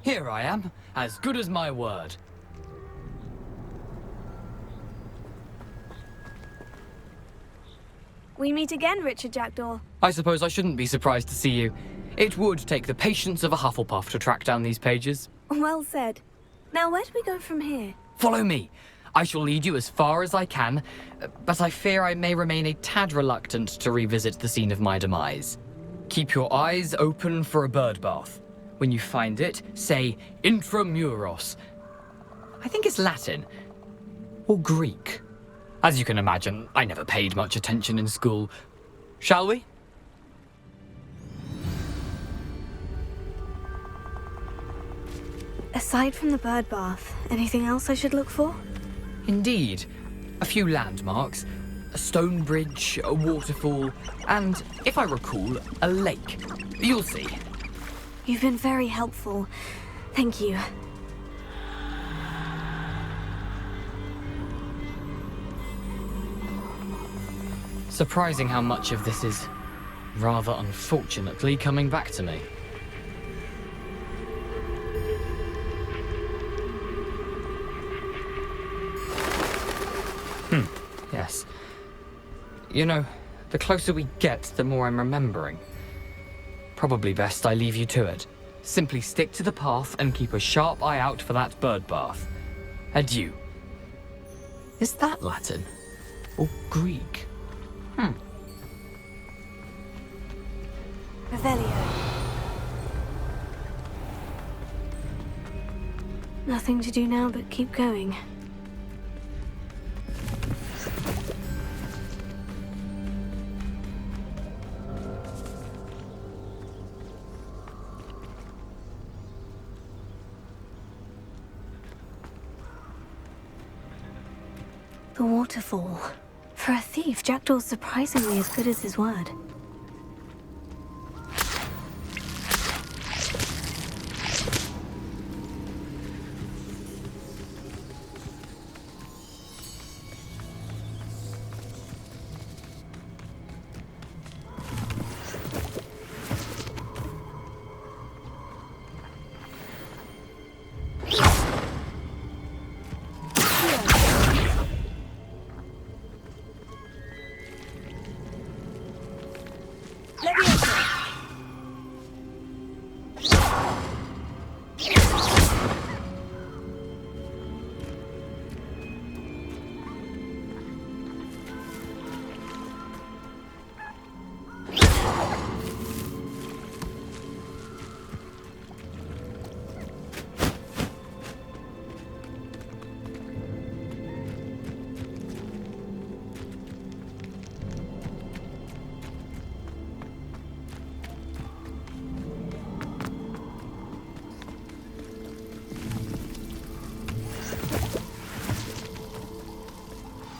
Here I am, as good as my word. We meet again, Richard Jackdaw. I suppose I shouldn't be surprised to see you. It would take the patience of a Hufflepuff to track down these pages. Well said. Now, where do we go from here? Follow me. I shall lead you as far as I can, but I fear I may remain a tad reluctant to revisit the scene of my demise. Keep your eyes open for a bird bath. When you find it, say intramuros. I think it's Latin. Or Greek. As you can imagine, I never paid much attention in school. Shall we? Aside from the bird bath, anything else I should look for? Indeed. A few landmarks, a stone bridge, a waterfall, and, if I recall, a lake. You'll see. You've been very helpful. Thank you. Surprising how much of this is, rather unfortunately, coming back to me. Yes. You know, the closer we get, the more I'm remembering. Probably best I leave you to it. Simply stick to the path and keep a sharp eye out for that bird bath. Adieu. Is that Latin? Or Greek? Revelio. Nothing to do now but keep going. The waterfall. For a thief, Jackdaw's surprisingly as good as his word.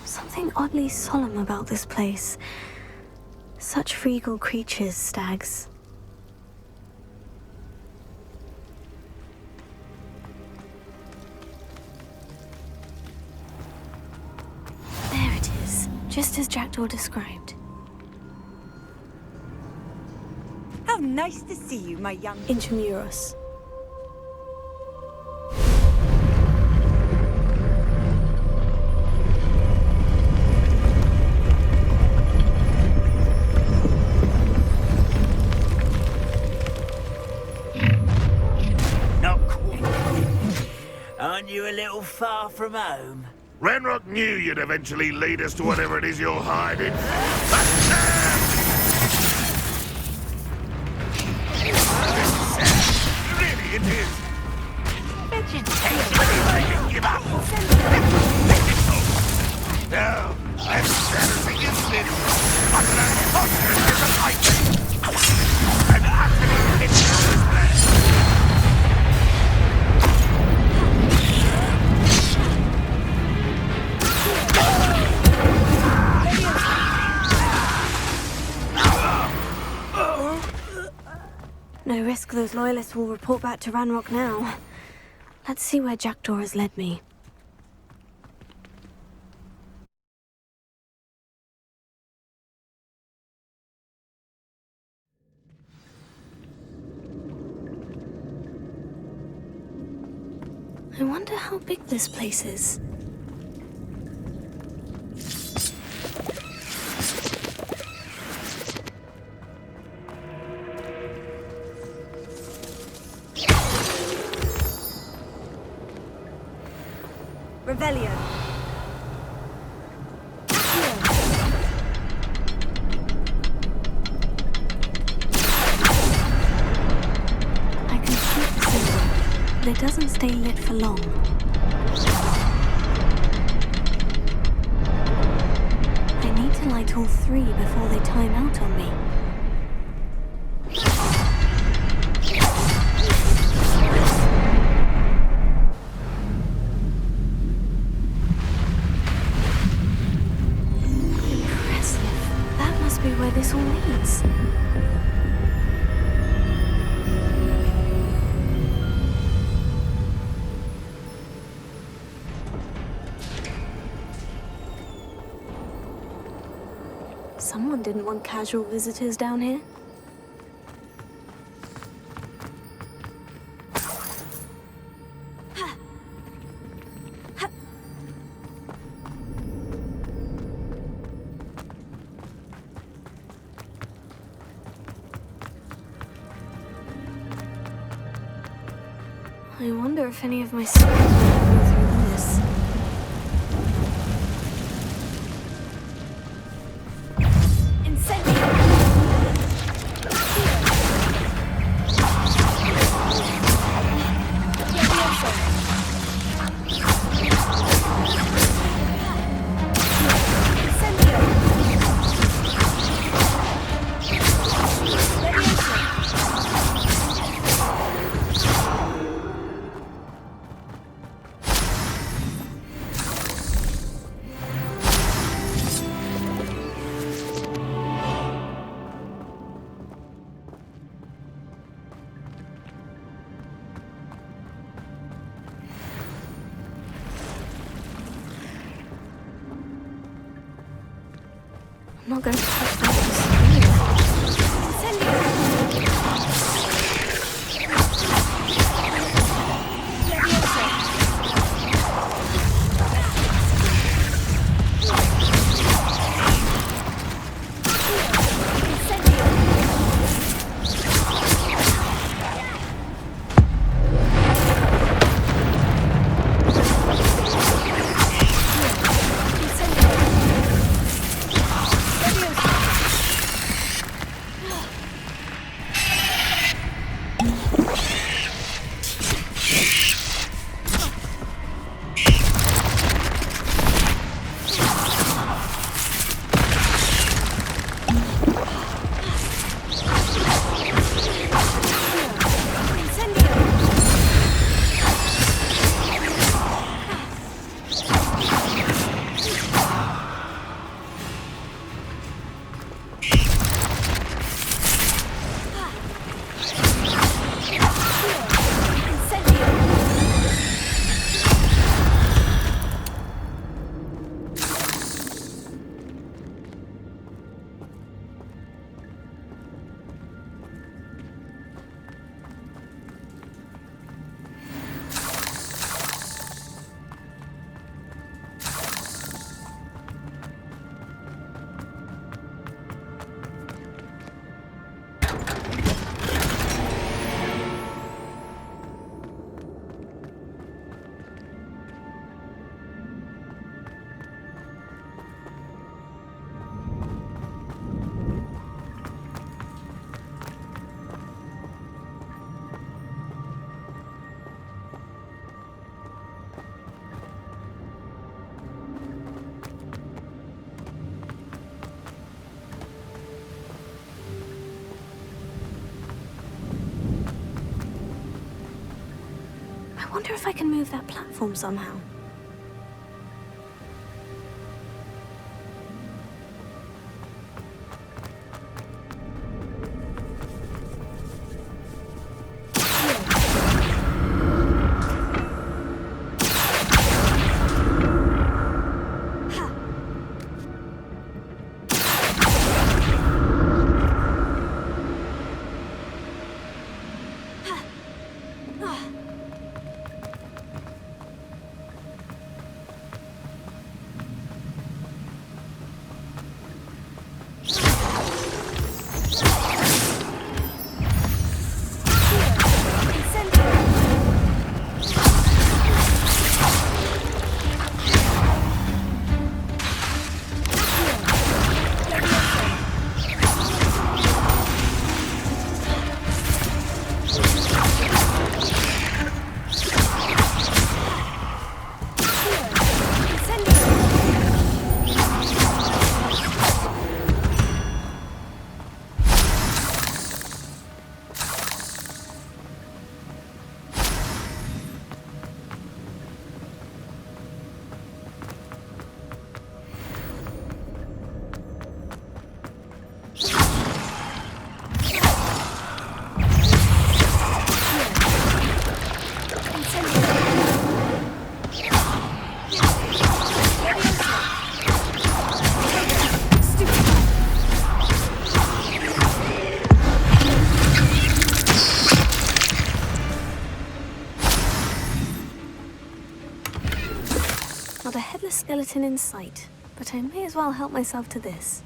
Something oddly solemn about this place. Such regal creatures, stags. There it is, just as Jackdaw described. How nice to see you, my young... Intramuros. Aren't you a little far from home? Ranrock knew you'd eventually lead us to whatever it is you're hiding. Really, it is. Vegetation, give up. No, I'm satisfying it. I'm an imposter as a fighter. I'm utterly useless. No risk those loyalists will report back to Ranrock now. Let's see where Jackdaw has led me. I wonder how big this place is. Revelio. I can shoot the symbol, but it doesn't stay lit for long. I need to light all three before they time out on me. Where this all leads. Someone didn't want casual visitors down here. I wonder if any of my skills will go through this. I'm not going to touch that. I wonder if I can move that platform somehow. skeleton in sight, but I may as well help myself to this.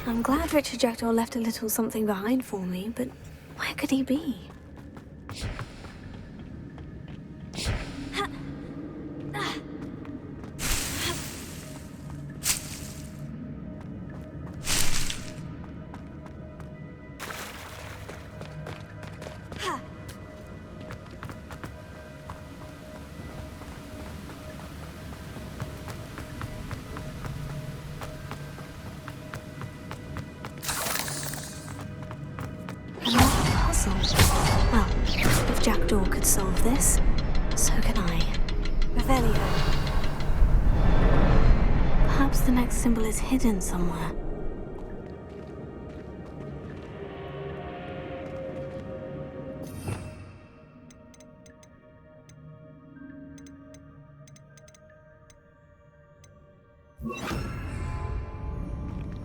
I'm glad Richard Jackdaw left a little something behind for me, but where could he be? Well, if Jackdaw could solve this, so can I. Revelio. Perhaps the next symbol is hidden somewhere.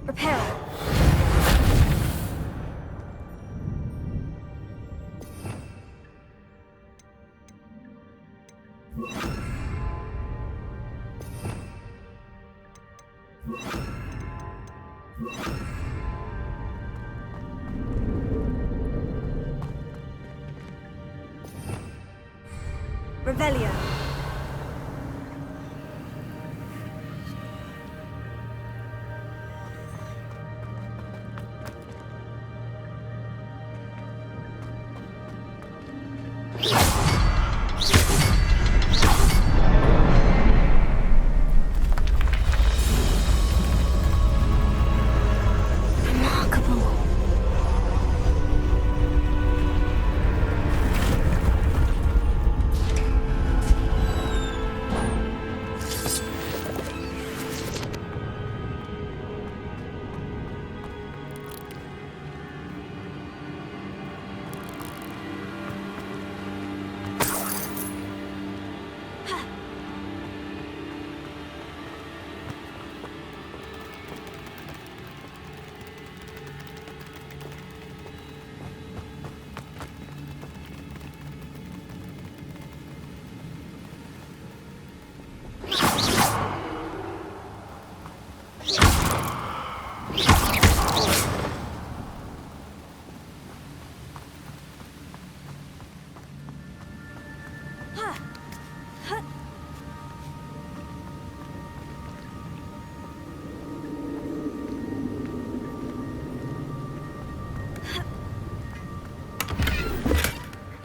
Repair. Revelio.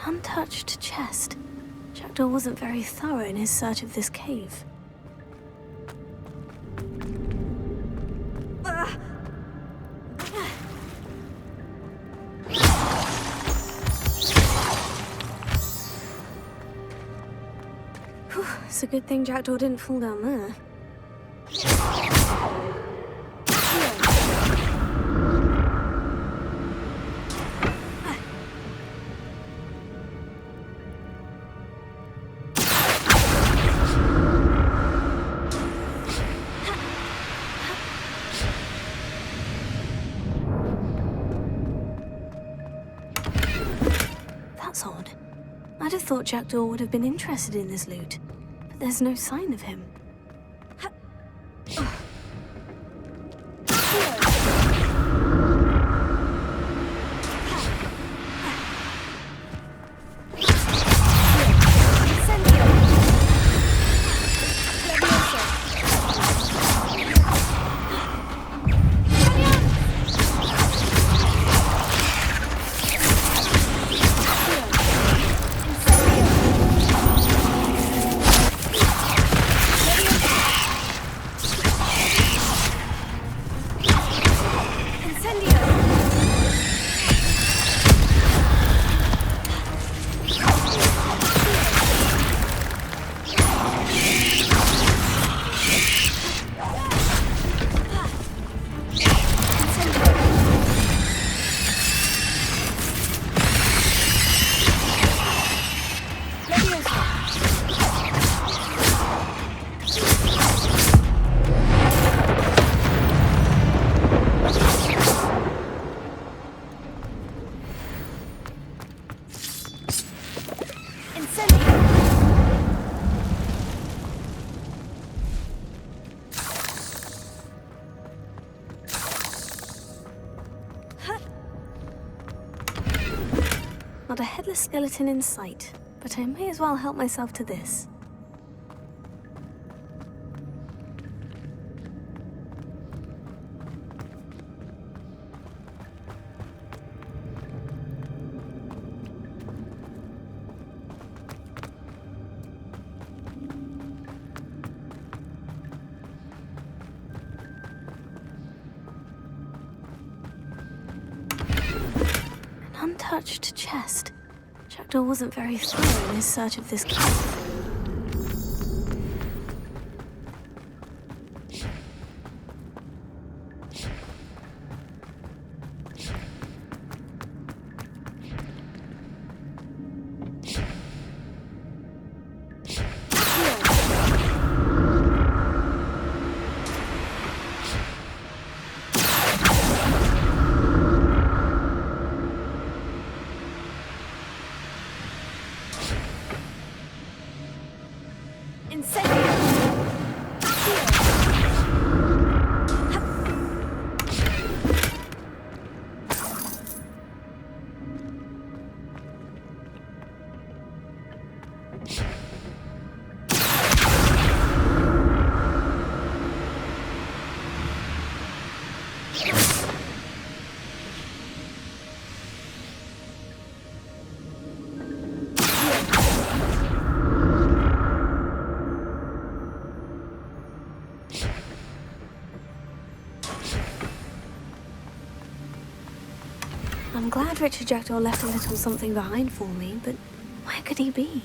Untouched chest. Jackdaw wasn't very thorough in his search of this cave. Whew, it's a good thing Jackdaw didn't fall down there. That's odd. I'd have thought Jackdaw would have been interested in this loot, but there's no sign of him. Not a headless skeleton in sight, but I may as well help myself to this. Untouched chest. Jackdaw wasn't very thorough in his search of this cave. I'm glad Richard Jackdaw left a little something behind for me, but where could he be?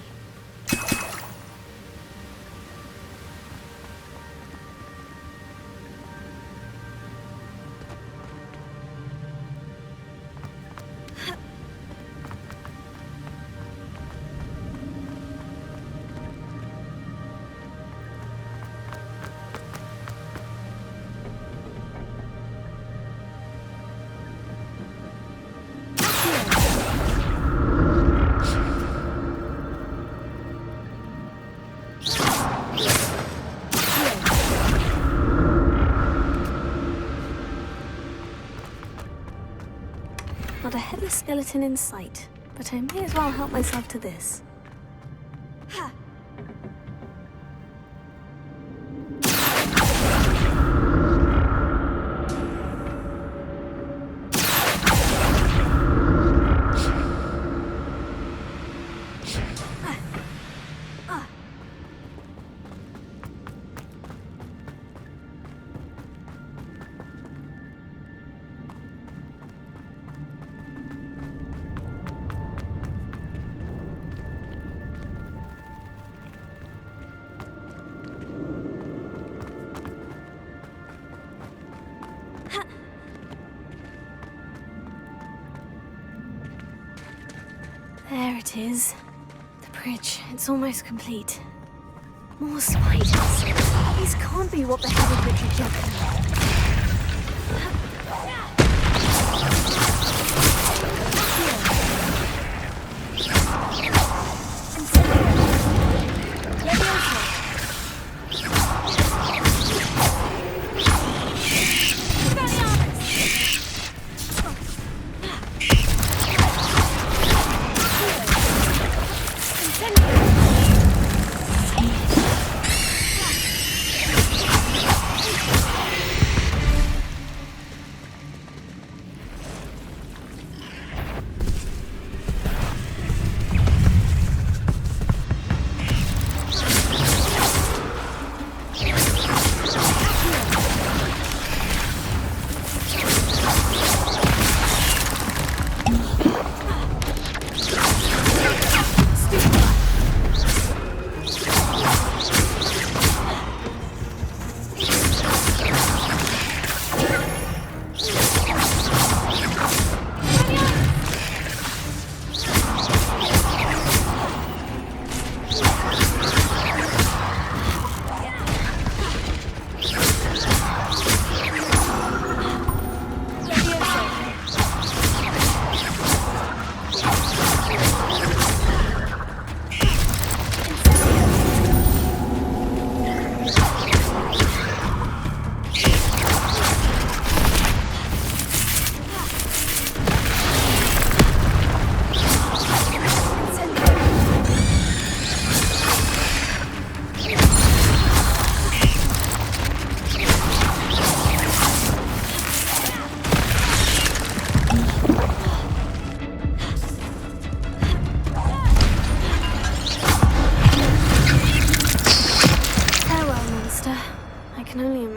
Not a headless skeleton in sight, but I may as well help myself to this. There it is. The bridge. It's almost complete. More spiders. These can't be what the hell did Richard Jackdaw.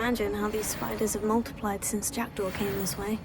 imagine how these spiders have multiplied since Jackdaw came this way.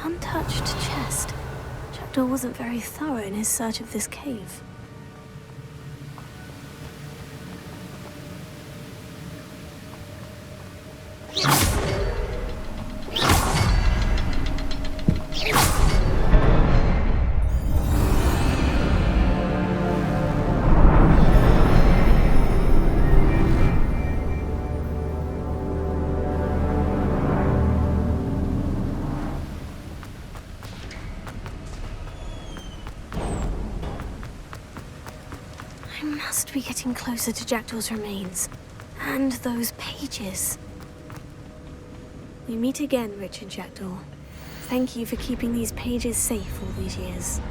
Untouched chest. Jackdaw wasn't very thorough in his search of this cave. I must be getting closer to Jackdaw's remains. And those pages. We meet again, Richard Jackdaw. Thank you for keeping these pages safe all these years.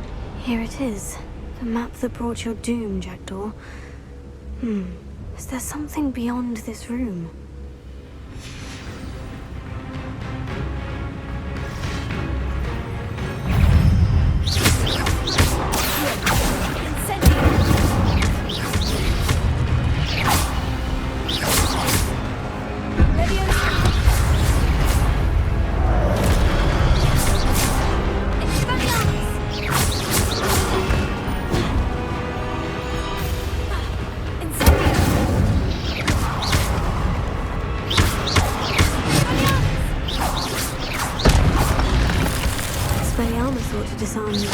Here it is. The map that brought your doom, Jackdaw. Is there something beyond this room? Thought to disarm you.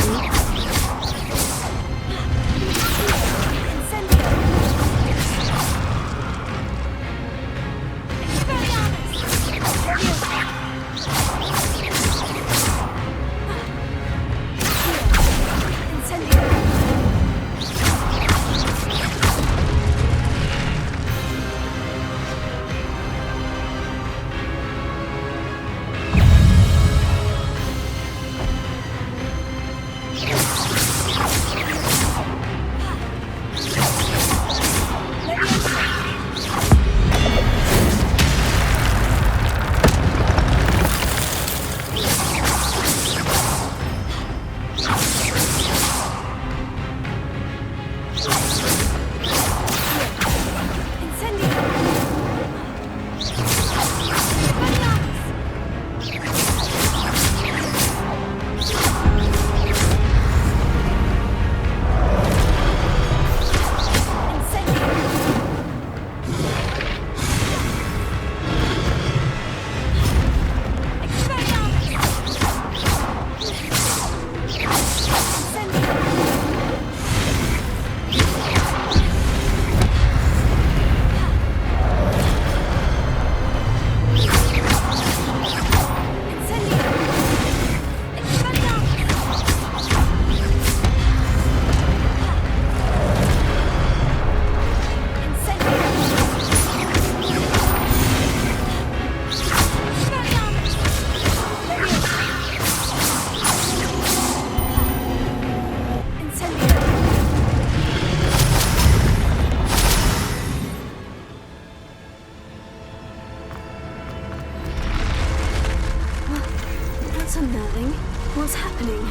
That's unnerving. What's happening?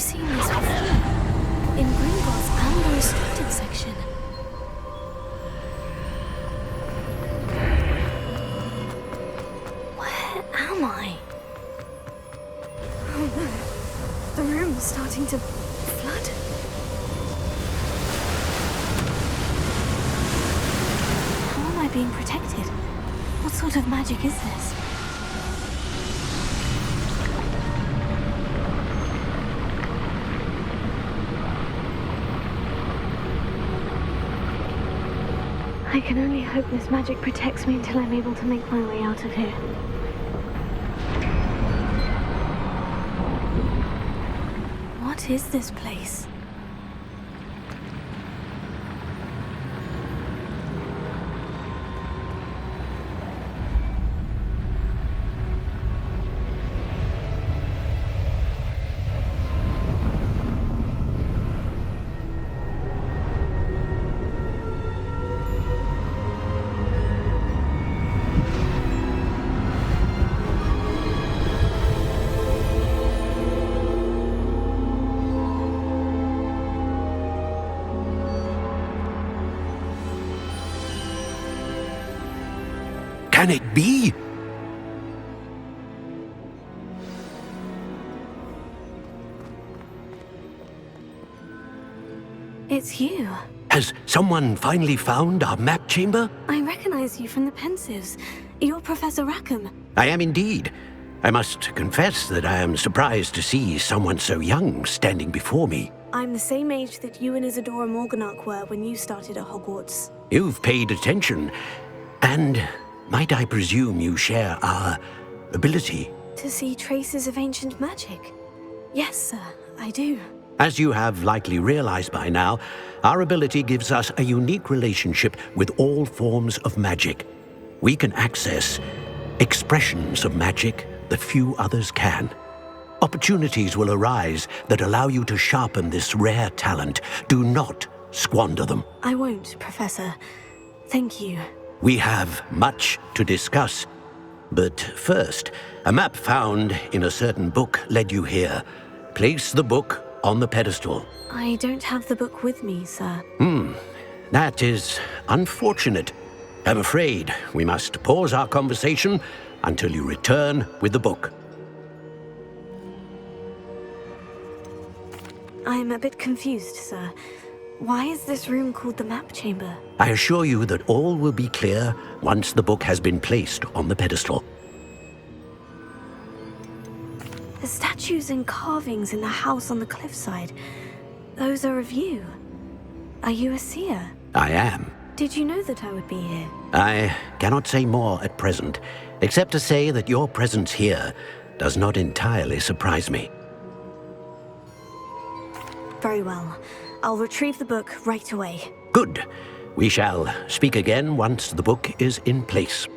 seen this before. In Gringotts and the restricted section. Where am I? Oh no. The room's starting to flood. How am I being protected? What sort of magic is this? I can only hope this magic protects me until I'm able to make my way out of here. What is this place? Can it be? It's you. Has someone finally found our map chamber? I recognize you from the Pensives. You're Professor Rackham. I am indeed. I must confess that I am surprised to see someone so young standing before me. I'm the same age that you and Isadora Morganach were when you started at Hogwarts. You've paid attention, and might I presume you share our ability? To see traces of ancient magic? Yes, sir, I do. As you have likely realized by now, our ability gives us a unique relationship with all forms of magic. We can access expressions of magic that few others can. Opportunities will arise that allow you to sharpen this rare talent. Do not squander them. I won't, Professor. Thank you. We have much to discuss. But first, a map found in a certain book led you here. Place the book on the pedestal. I don't have the book with me, sir. That is unfortunate. I'm afraid we must pause our conversation until you return with the book. I'm a bit confused, sir. Why is this room called the map chamber? I assure you that all will be clear once the book has been placed on the pedestal. The statues and carvings in the house on the cliffside, those are of you. Are you a seer? I am. Did you know that I would be here? I cannot say more at present, except to say that your presence here does not entirely surprise me. Very well. I'll retrieve the book right away. Good. We shall speak again once the book is in place.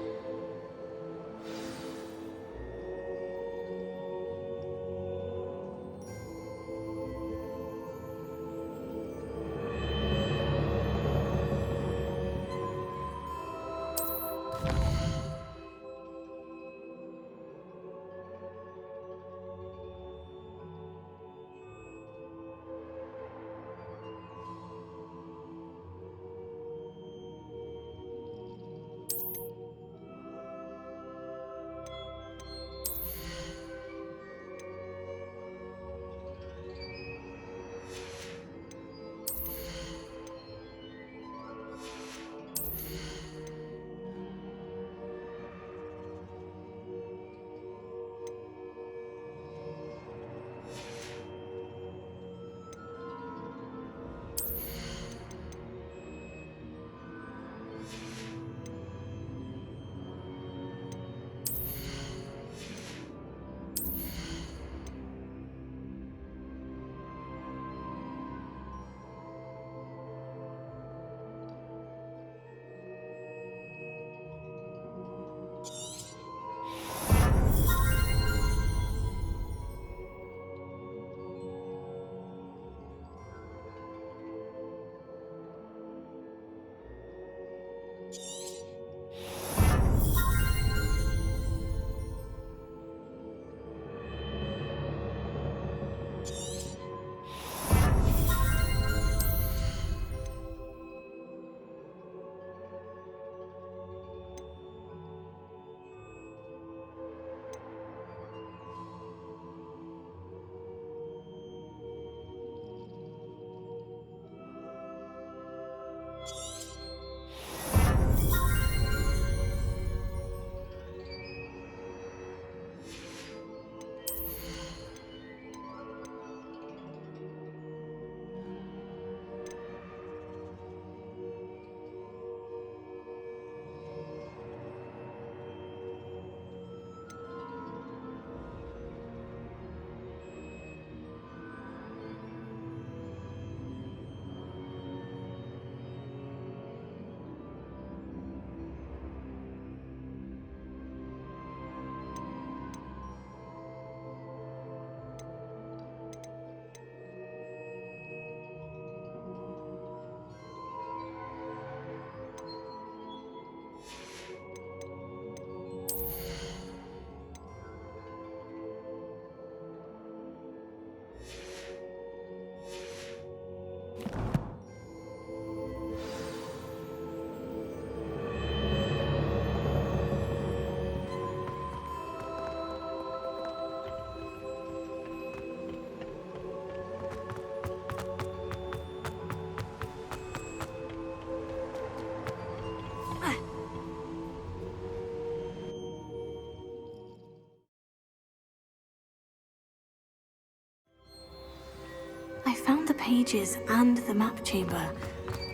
pages and the map chamber.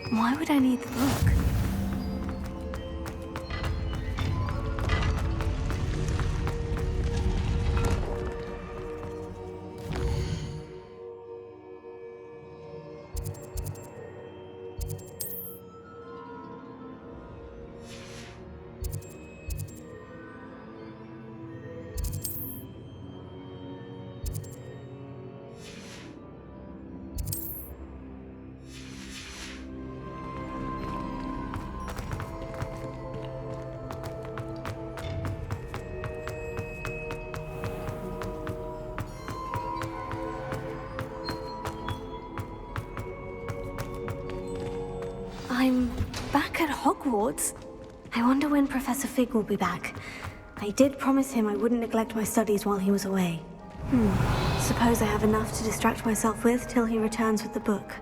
Why would I need the book? I'm back at Hogwarts. I wonder when Professor Fig will be back. I did promise him I wouldn't neglect my studies while he was away. Suppose I have enough to distract myself with till he returns with the book.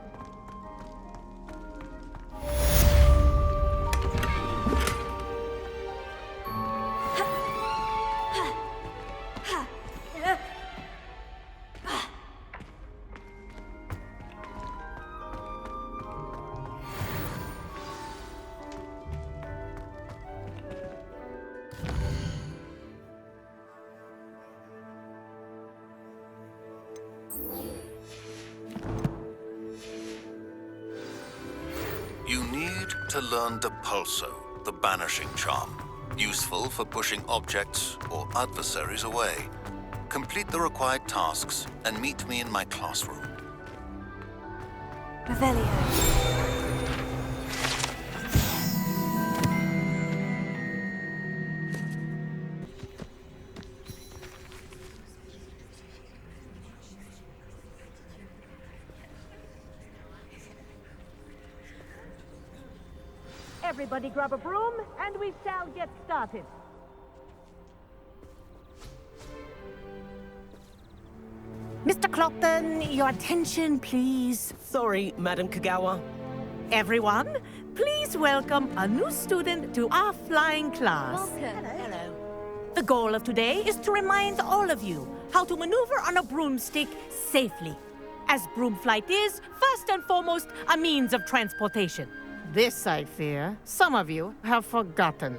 You need to learn the Pulso, the banishing charm, useful for pushing objects or adversaries away. Complete the required tasks and meet me in my classroom. Revelio. Everybody grab a broom, and we shall get started. Mr. Clockton, your attention, please. Sorry, Madam Kagawa. Everyone, please welcome a new student to our flying class. Hello. The goal of today is to remind all of you how to maneuver on a broomstick safely, as broom flight is, first and foremost, a means of transportation. This, I fear, some of you have forgotten.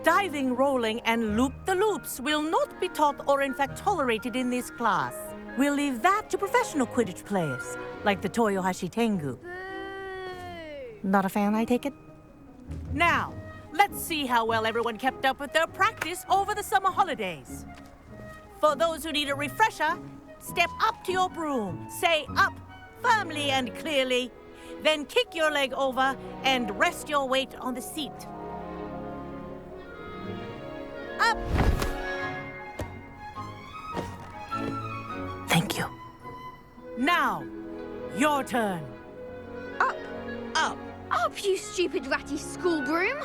Diving, rolling, and loop-the-loops will not be taught or in fact tolerated in this class. We'll leave that to professional Quidditch players, like the Toyohashi Tengu. Not a fan, I take it? Now, let's see how well everyone kept up with their practice over the summer holidays. For those who need a refresher, step up to your broom, say up firmly and clearly, then kick your leg over and rest your weight on the seat. Up! Thank you. Now, your turn. Up! Up! Up, you stupid ratty school broom!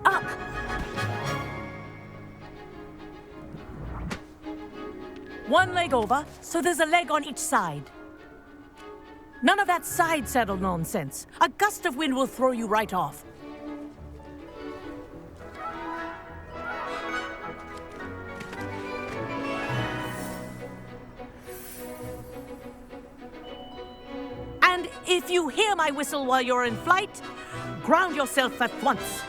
Up! One leg over, so there's a leg on each side. None of that side saddle nonsense. A gust of wind will throw you right off. And if you hear my whistle while you're in flight, ground yourself at once.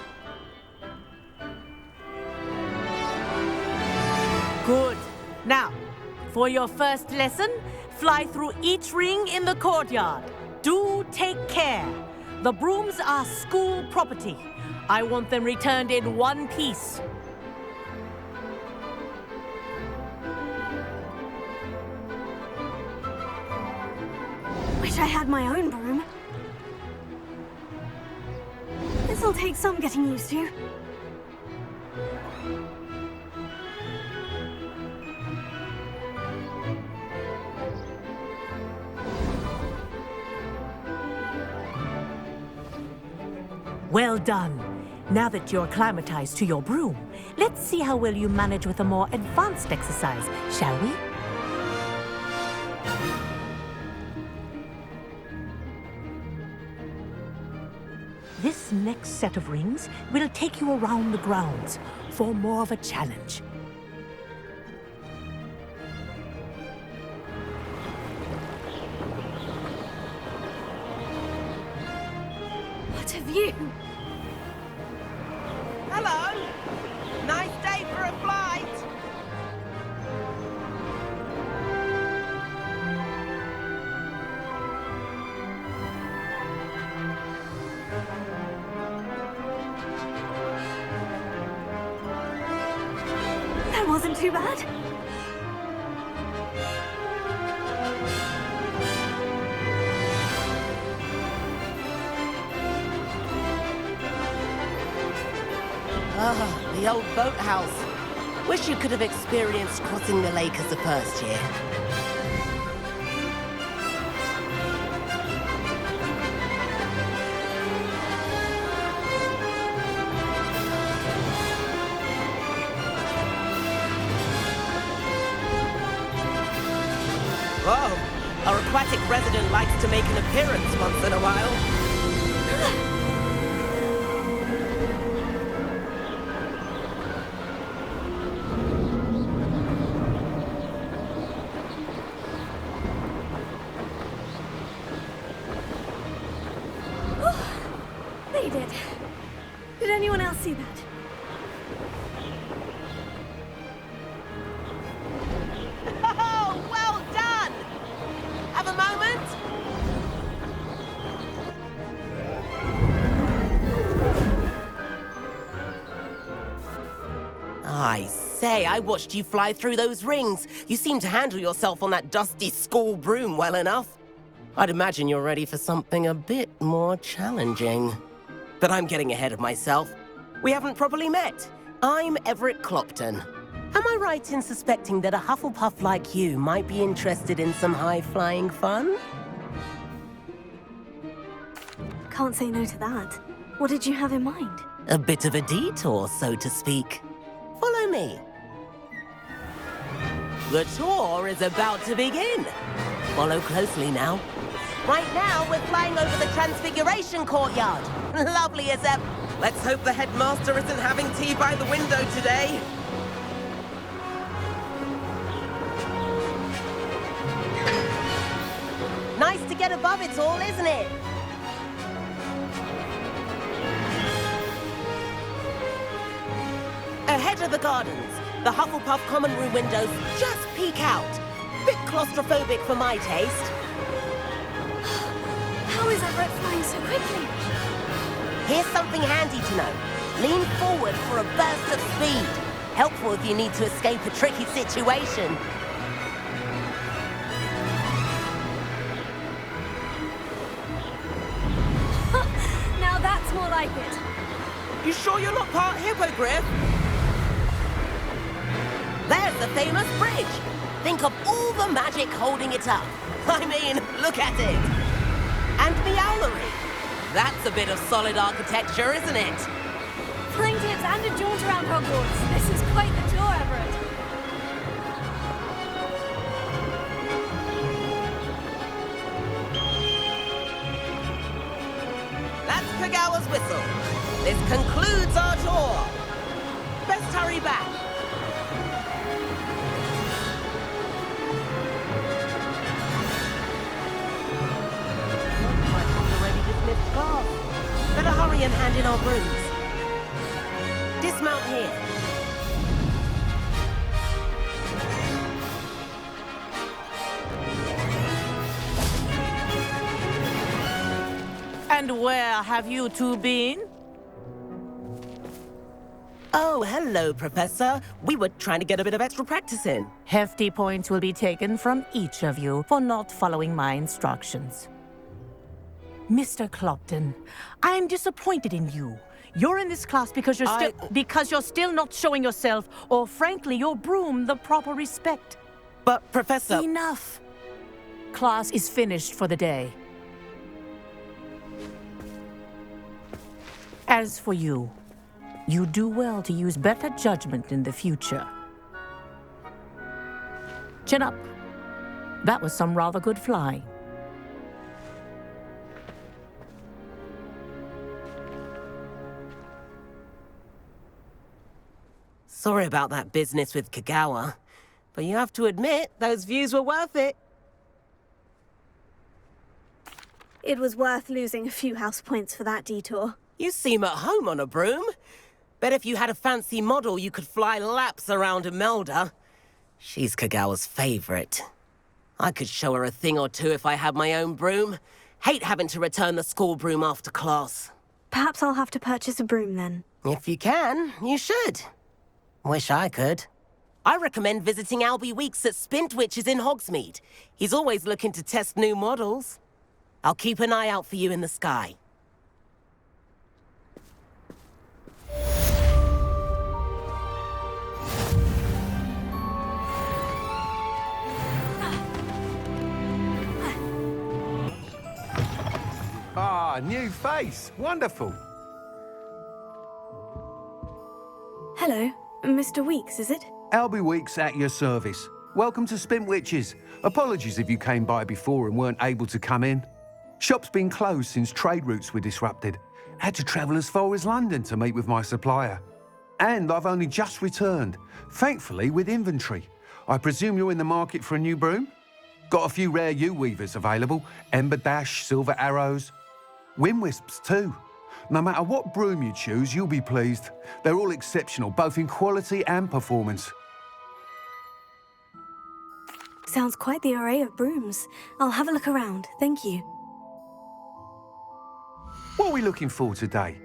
Good. Now, for your first lesson, fly through each ring in the courtyard. Do take care. The brooms are school property. I want them returned in one piece. Wish I had my own broom. This'll take some getting used to. Well done. Now that you're acclimatized to your broom, let's see how well you manage with a more advanced exercise, shall we? This next set of rings will take you around the grounds for more of a challenge. wasn't too bad. Ah, the old boathouse. Wish you could have experienced crossing the lake as the first year. Whoa, our aquatic resident likes to make an appearance once in a while. They did. Did anyone else see that? Oh, well done! Have a moment? I say, I watched you fly through those rings. You seem to handle yourself on that dusty school broom well enough. I'd imagine you're ready for something a bit more challenging. But I'm getting ahead of myself. We haven't properly met. I'm Everett Clopton. Am I right in suspecting that a Hufflepuff like you might be interested in some high-flying fun? Can't say no to that. What did you have in mind? A bit of a detour, so to speak. Follow me. The tour is about to begin. Follow closely now. Right now, we're flying over the Transfiguration Courtyard. Lovely as ever. Let's hope the headmaster isn't having tea by the window today. Nice to get above it all, isn't it? Ahead of the gardens, the Hufflepuff common room windows just peek out. Bit claustrophobic for my taste. How is Everett flying so quickly? Here's something handy to know. Lean forward for a burst of speed. Helpful if you need to escape a tricky situation. Now that's more like it. You sure you're not part hippogriff? There's the famous bridge. Think of all the magic holding it up. I mean, look at it. And Meowlery. That's a bit of solid architecture, isn't it? Flying tips and a jaunt around Hogwarts. This is quite the tour, Everett. That's Kagawa's whistle. This concludes our tour. Best hurry back. Better hurry and hand in our brooms. Dismount here. And where have you two been? Oh, hello, Professor. We were trying to get a bit of extra practice in. Hefty points will be taken from each of you for not following my instructions. Mr. Clopton, I'm disappointed in you. You're in this class because you're still not showing yourself, or frankly, your broom the proper respect. But, Professor... Enough. Class is finished for the day. As for you, you do well to use better judgment in the future. Chin up. That was some rather good flying. Sorry about that business with Kagawa, but you have to admit, those views were worth it. It was worth losing a few house points for that detour. You seem at home on a broom. Bet if you had a fancy model, you could fly laps around Imelda. She's Kagawa's favorite. I could show her a thing or two if I had my own broom. Hate having to return the school broom after class. Perhaps I'll have to purchase a broom then. If you can, you should. Wish I could. I recommend visiting Albie Weeks at Spintwitches in Hogsmeade. He's always looking to test new models. I'll keep an eye out for you in the sky. Ah, new face. Wonderful. Hello, Mr. Weeks, is it? Albie Weeks at your service. Welcome to Spintwitches. Apologies if you came by before and weren't able to come in. Shop's been closed since trade routes were disrupted. Had to travel as far as London to meet with my supplier. And I've only just returned, thankfully with inventory. I presume you're in the market for a new broom? Got a few rare U-weavers available. Ember Dash, Silver Arrows. Wind Wisps too. No matter what broom you choose, you'll be pleased. They're all exceptional, both in quality and performance. Sounds quite the array of brooms. I'll have a look around, thank you. What are we looking for today?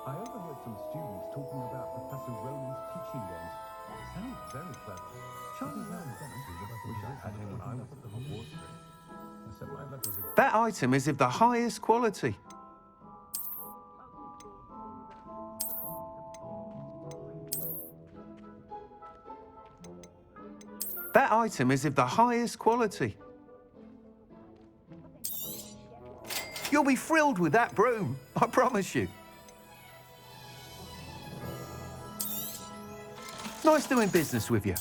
I overheard some students talking about Professor Ronan's teaching games. Sounds very clever. Charlie Ronan, wish I had him when I was at the Hogwarts. That item is of the highest quality. That item is of the highest quality. You'll be thrilled with that broom, I promise you. Nice doing business with you.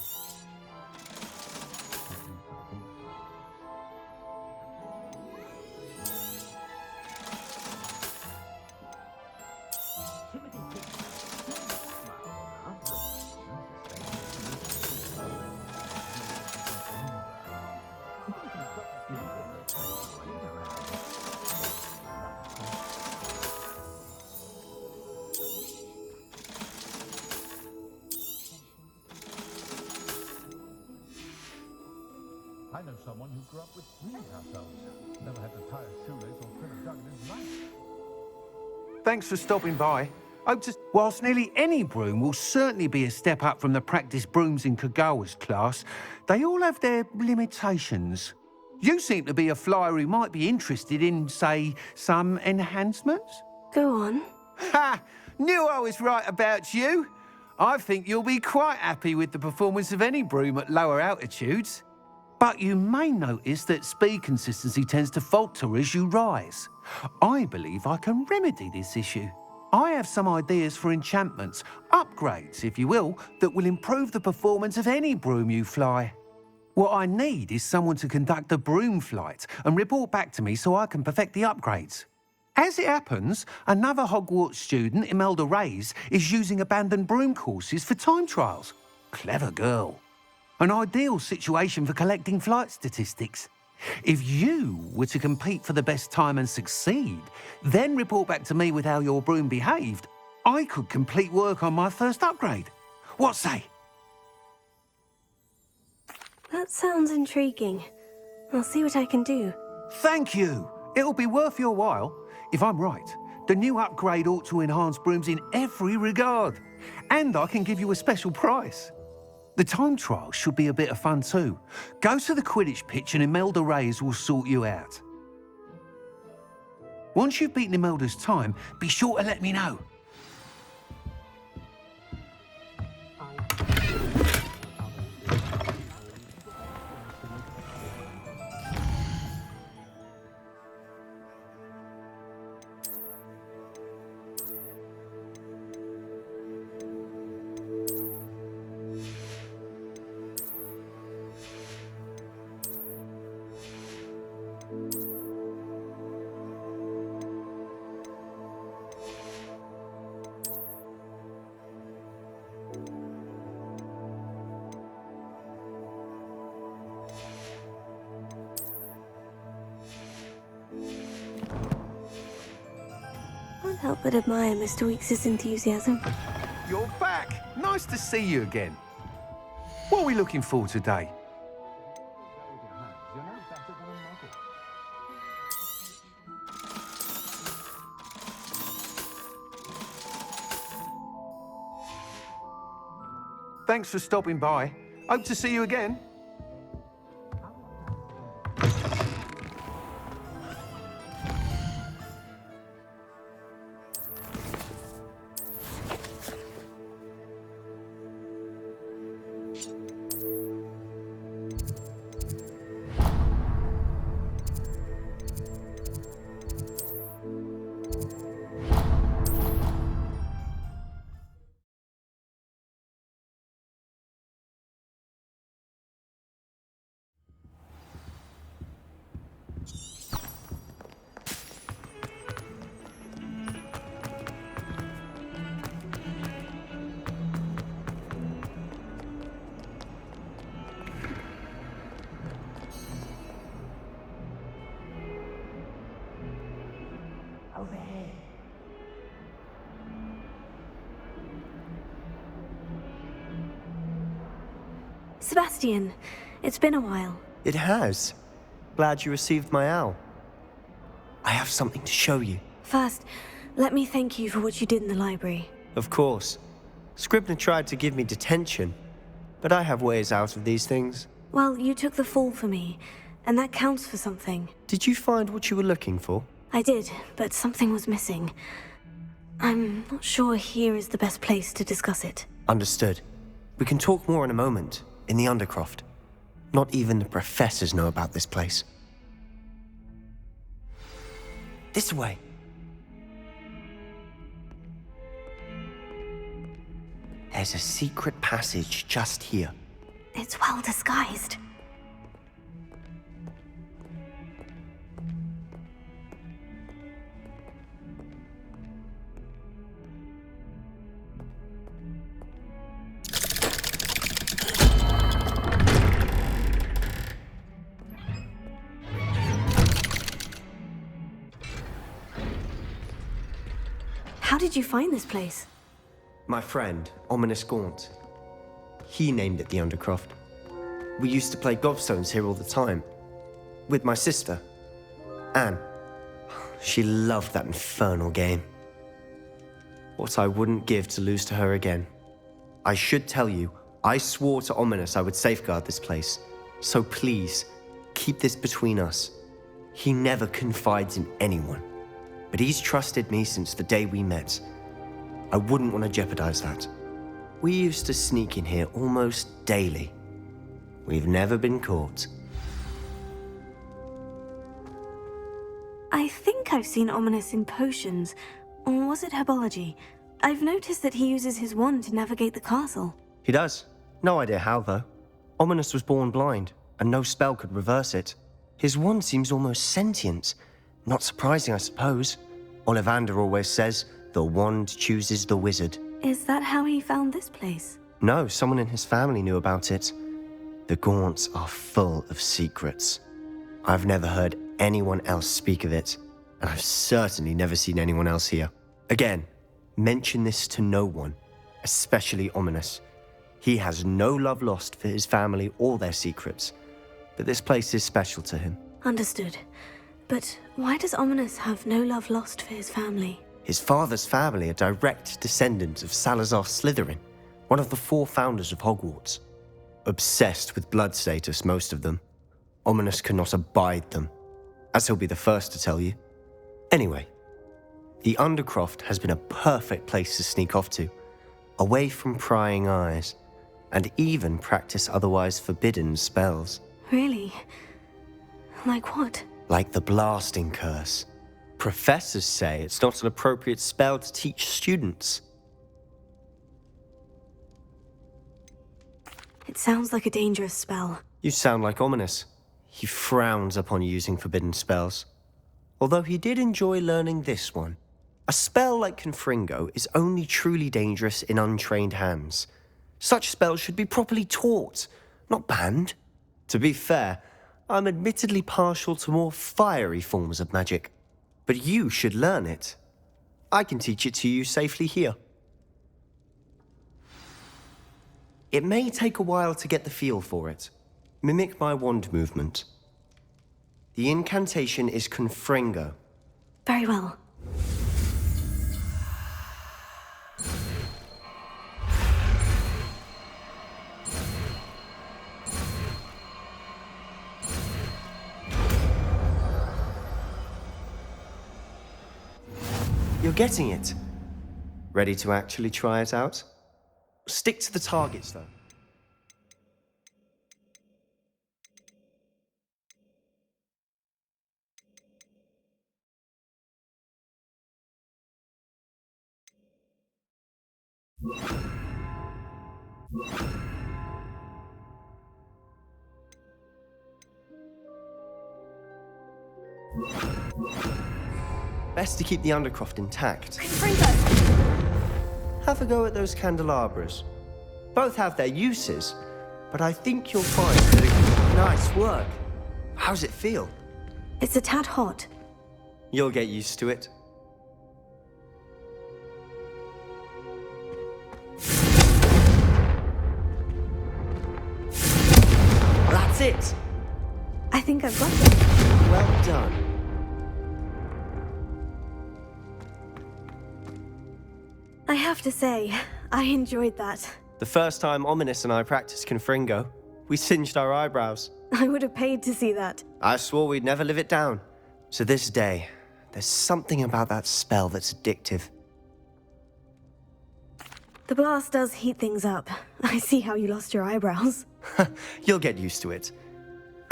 I know someone who grew up with 3 households. Never had to tie a shoelace or fill a jug in his life. Thanks for stopping by. Whilst nearly any broom will certainly be a step up from the practice brooms in Kagawa's class, they all have their limitations. You seem to be a flyer who might be interested in, say, some enhancements? Go on. Ha! Knew I was right about you. I think you'll be quite happy with the performance of any broom at lower altitudes. But you may notice that speed consistency tends to falter as you rise. I believe I can remedy this issue. I have some ideas for enchantments, upgrades, if you will, that will improve the performance of any broom you fly. What I need is someone to conduct a broom flight and report back to me so I can perfect the upgrades. As it happens, another Hogwarts student, Imelda Reyes, is using abandoned broom courses for time trials. Clever girl. An ideal situation for collecting flight statistics. If you were to compete for the best time and succeed, then report back to me with how your broom behaved, I could complete work on my first upgrade. What say? That sounds intriguing. I'll see what I can do. Thank you. It'll be worth your while. If I'm right, the new upgrade ought to enhance brooms in every regard. And I can give you a special price. The time trial should be a bit of fun too. Go to the Quidditch pitch and Imelda Reyes will sort you out. Once you've beaten Imelda's time, be sure to let me know. Can't help but admire Mr. Weeks' enthusiasm. You're back. Nice to see you again. What are we looking for today? Thanks for stopping by. Hope to see you again. Sebastian, it's been a while. It has. Glad you received my owl. I have something to show you. First, let me thank you for what you did in the library. Of course. Scribner tried to give me detention, but I have ways out of these things. Well, you took the fall for me, and that counts for something. Did you find what you were looking for? I did, but something was missing. I'm not sure here is the best place to discuss it. Understood. We can talk more in a moment, in the Undercroft. Not even the professors know about this place. This way. There's a secret passage just here. It's well disguised. How did you find this place? My friend, Ominous Gaunt. He named it the Undercroft. We used to play gobstones here all the time. With my sister, Anne. She loved that infernal game. What I wouldn't give to lose to her again. I should tell you, I swore to Ominous I would safeguard this place. So please, keep this between us. He never confides in anyone. But he's trusted me since the day we met. I wouldn't want to jeopardize that. We used to sneak in here almost daily. We've never been caught. I think I've seen Ominous in potions. Or was it herbology? I've noticed that he uses his wand to navigate the castle. He does. No idea how, though. Ominous was born blind, and no spell could reverse it. His wand seems almost sentient. Not surprising, I suppose. Ollivander always says, the wand chooses the wizard. Is that how he found this place? No, someone in his family knew about it. The Gaunts are full of secrets. I've never heard anyone else speak of it, and I've certainly never seen anyone else here. Again, mention this to no one, especially Ominous. He has no love lost for his family or their secrets, but this place is special to him. Understood. But why does Ominous have no love lost for his family? His father's family are direct descendants of Salazar Slytherin, one of the 4 founders of Hogwarts. Obsessed with blood status, most of them. Ominous cannot abide them, as he'll be the first to tell you. Anyway, the Undercroft has been a perfect place to sneak off to, away from prying eyes, and even practice otherwise forbidden spells. Really? Like what? Like the blasting curse. Professors say it's not an appropriate spell to teach students. It sounds like a dangerous spell. You sound like Ominous. He frowns upon using forbidden spells. Although he did enjoy learning this one. A spell like Confringo is only truly dangerous in untrained hands. Such spells should be properly taught, not banned. To be fair, I'm admittedly partial to more fiery forms of magic. But you should learn it. I can teach it to you safely here. It may take a while to get the feel for it. Mimic my wand movement. The incantation is Confringo. Very well. You're getting it. Ready to actually try it out? Stick to the targets, though. Best to keep the Undercroft intact. Have a go at those candelabras. Both have their uses, but I think you'll find that nice work. How's it feel? It's a tad hot. You'll get used to it. That's it! I think I've got it. Well done. I have to say, I enjoyed that. The first time Ominous and I practiced Confringo, we singed our eyebrows. I would have paid to see that. I swore we'd never live it down. To this day, there's something about that spell that's addictive. The blast does heat things up. I see how you lost your eyebrows. You'll get used to it.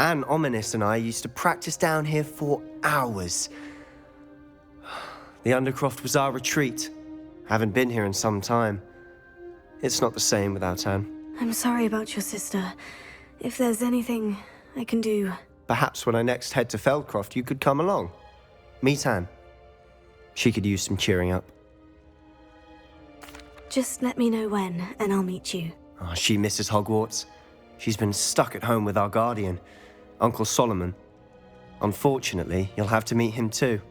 Anne, Ominous, and I used to practice down here for hours. The Undercroft was our retreat. Haven't been here in some time. It's not the same without Anne. I'm sorry about your sister. If there's anything I can do... Perhaps when I next head to Feldcroft, you could come along. Meet Anne. She could use some cheering up. Just let me know when, and I'll meet you. Oh, she misses Hogwarts. She's been stuck at home with our guardian, Uncle Solomon. Unfortunately, you'll have to meet him too.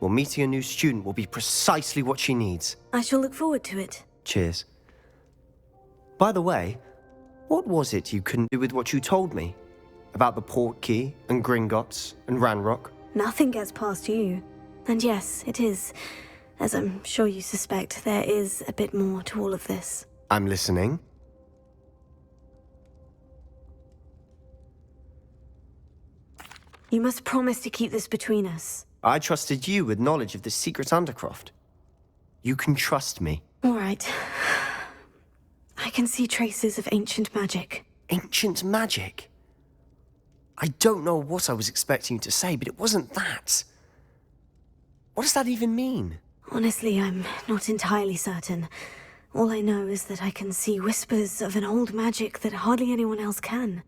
Well, meeting a new student will be precisely what she needs. I shall look forward to it. Cheers. By the way, what was it you couldn't do with what you told me? About the Portkey and Gringotts and Ranrock? Nothing gets past you. And yes, it is. As I'm sure you suspect, there is a bit more to all of this. I'm listening. You must promise to keep this between us. I trusted you with knowledge of the secret Undercroft. You can trust me. All right. I can see traces of ancient magic. Ancient magic? I don't know what I was expecting you to say, but it wasn't that. What does that even mean? Honestly, I'm not entirely certain. All I know is that I can see whispers of an old magic that hardly anyone else can.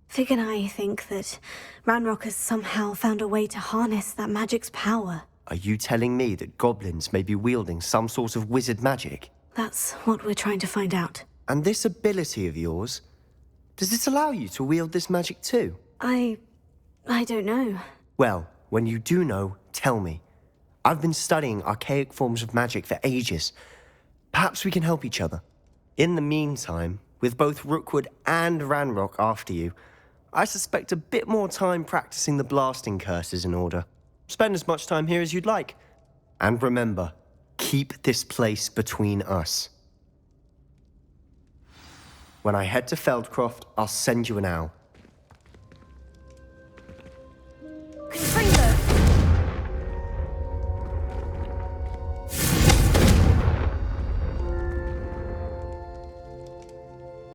Fig and I think that Ranrock has somehow found a way to harness that magic's power. Are you telling me that goblins may be wielding some sort of wizard magic? That's what we're trying to find out. And this ability of yours, does it allow you to wield this magic too? I don't know. Well, when you do know, tell me. I've been studying archaic forms of magic for ages. Perhaps we can help each other. In the meantime, with both Rookwood and Ranrock after you, I suspect a bit more time practicing the blasting curse is in order. Spend as much time here as you'd like. And remember, keep this place between us. When I head to Feldcroft, I'll send you an owl.